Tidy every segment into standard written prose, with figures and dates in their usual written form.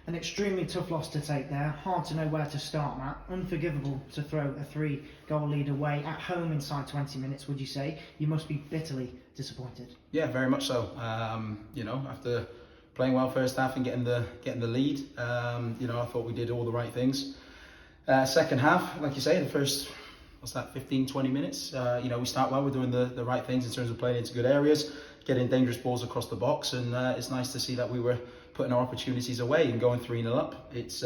An extremely tough loss to take there. Hard to know where to start, Matt. Unforgivable to throw a 3-goal lead away at home inside 20 minutes, would you say? You must be bitterly disappointed. Yeah, very much so. After playing well first half and getting the lead, I thought we did all the right things. Second half, like you say, the first 15, 20 minutes, we start well. We're doing the right things in terms of playing into good areas, getting dangerous balls across the box, and it's nice to see that we were putting our opportunities away and going 3-0 up. It's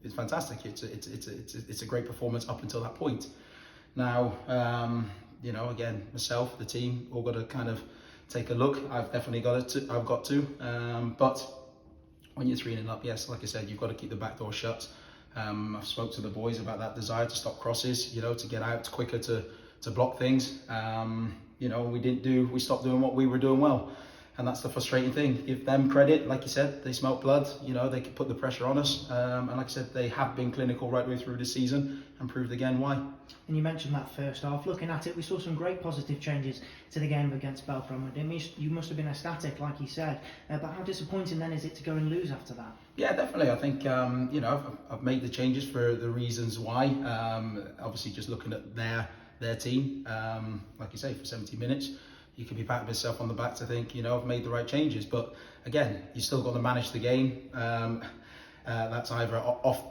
it's fantastic. It's a great performance up until that point. Now, again, myself, the team, all got to kind of take a look. I've definitely got to. But when you're 3-0 up, yes, like I said, you've got to keep the back door shut. I've spoke to the boys about that desire to stop crosses, to get out quicker to block things. We stopped doing what we were doing well. And that's the frustrating thing. Give them credit, like you said, they smelt blood, they could put the pressure on us. And like I said, they have been clinical right the way through the season and proved again why. And you mentioned that first half. Looking at it, we saw some great positive changes to the game against Belfast. You must have been ecstatic, like you said. But how disappointing then is it to go and lose after that? Yeah, definitely. I think, I've made the changes for the reasons why. Obviously, just looking at their team, like you say, for 70 minutes. You can be patting yourself on the back to think, I've made the right changes. But again, you still got to manage the game. That's either off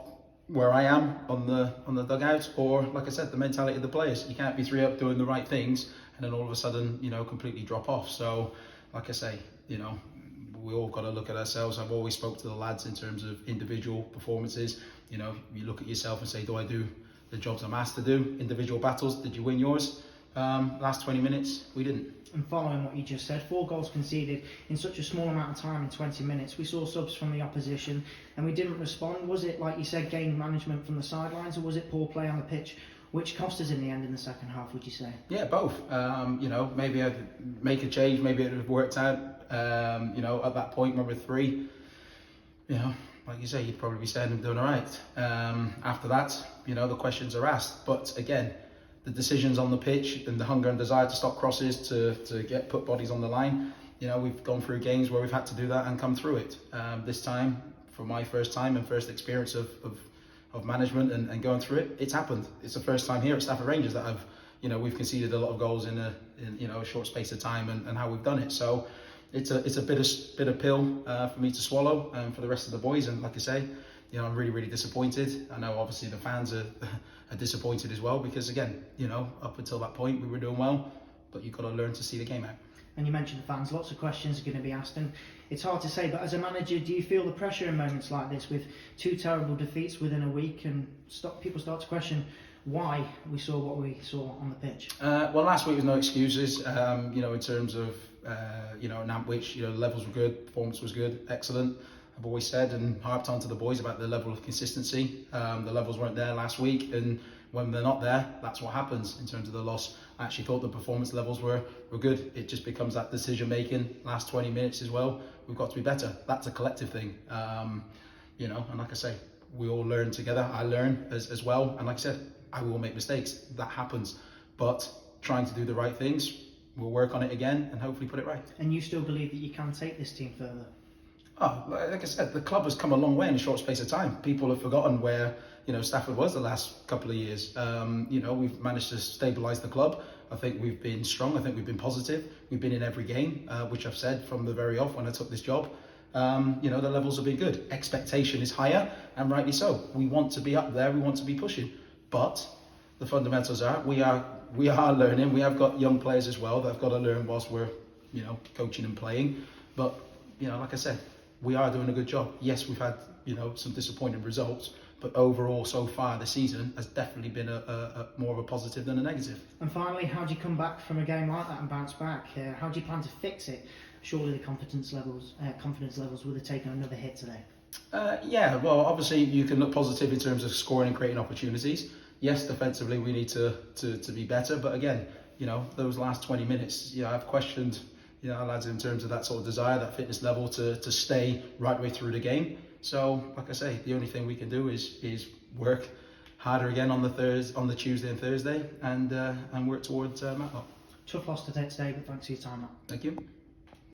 where I am on the dugout, or like I said, the mentality of the players. You can't be 3-up doing the right things and then all of a sudden, completely drop off. So, like I say, we all got to look at ourselves. I've always spoke to the lads in terms of individual performances. You look at yourself and say, do I do the jobs I'm asked to do? Individual battles, did you win yours? Last 20 minutes, we didn't. And following what you just said, 4 goals conceded in such a small amount of time in 20 minutes. We saw subs from the opposition and we didn't respond. Was it, like you said, game management from the sidelines, or was it poor play on the pitch, which cost us in the end in the second half, would you say? Yeah, both. Maybe I'd make a change, maybe it would have worked out. At that point when we're 3, like you say, you'd probably be standing doing all right. After that, the questions are asked. But again, the decisions on the pitch and the hunger and desire to stop crosses, to put bodies on the line. We've gone through games where we've had to do that and come through it. This time, for my first time and first experience of management and going through it, it's happened. It's the first time here at Stafford Rangers that we've conceded a lot of goals in a short space of time and how we've done it. So it's a bitter pill for me to swallow and for the rest of the boys. And like I say, I'm really, really disappointed. I know obviously the fans are disappointed as well because again, up until that point we were doing well, but you've got to learn to see the game out. And you mentioned the fans, lots of questions are going to be asked, and it's hard to say, but as a manager, do you feel the pressure in moments like this with 2 terrible defeats within a week and people start to question why we saw what we saw on the pitch? Well, last week was no excuses, in terms of, in Nantwich, the levels were good, performance was good, excellent. I've always said and harped on to the boys about the level of consistency. The levels weren't there last week, and when they're not there, that's what happens in terms of the loss. I actually thought the performance levels were good. It just becomes that decision making last 20 minutes as well. We've got to be better. That's a collective thing, and like I say, we all learn together. I learn as well, and like I said, I will make mistakes. That happens, but trying to do the right things, we'll work on it again and hopefully put it right. And you still believe that you can take this team further? Oh, like I said, the club has come a long way in a short space of time. People have forgotten where Stafford was the last couple of years. We've managed to stabilise the club. I think we've been strong. I think we've been positive. We've been in every game, which I've said from the very off when I took this job. The levels have been good. Expectation is higher, and rightly so. We want to be up there. We want to be pushing. But the fundamentals are we are learning. We have got young players as well that have got to learn whilst we're coaching and playing. But like I said, we are doing a good job. Yes, we've had some disappointing results, but overall so far the season has definitely been a more of a positive than a negative. And finally, how do you come back from a game like that and bounce back? How do you plan to fix it? Surely the confidence levels would have taken another hit today. Well, obviously you can look positive in terms of scoring and creating opportunities. Yes, defensively we need to be better, but again, those last 20 minutes, I've questioned our lads in terms of that sort of desire, that fitness level to stay right way through the game. So, like I say, the only thing we can do is work harder again on the Tuesday and Thursday, and work towards Matlock. Tough loss to take today, but thanks for your time, Matt. Thank you.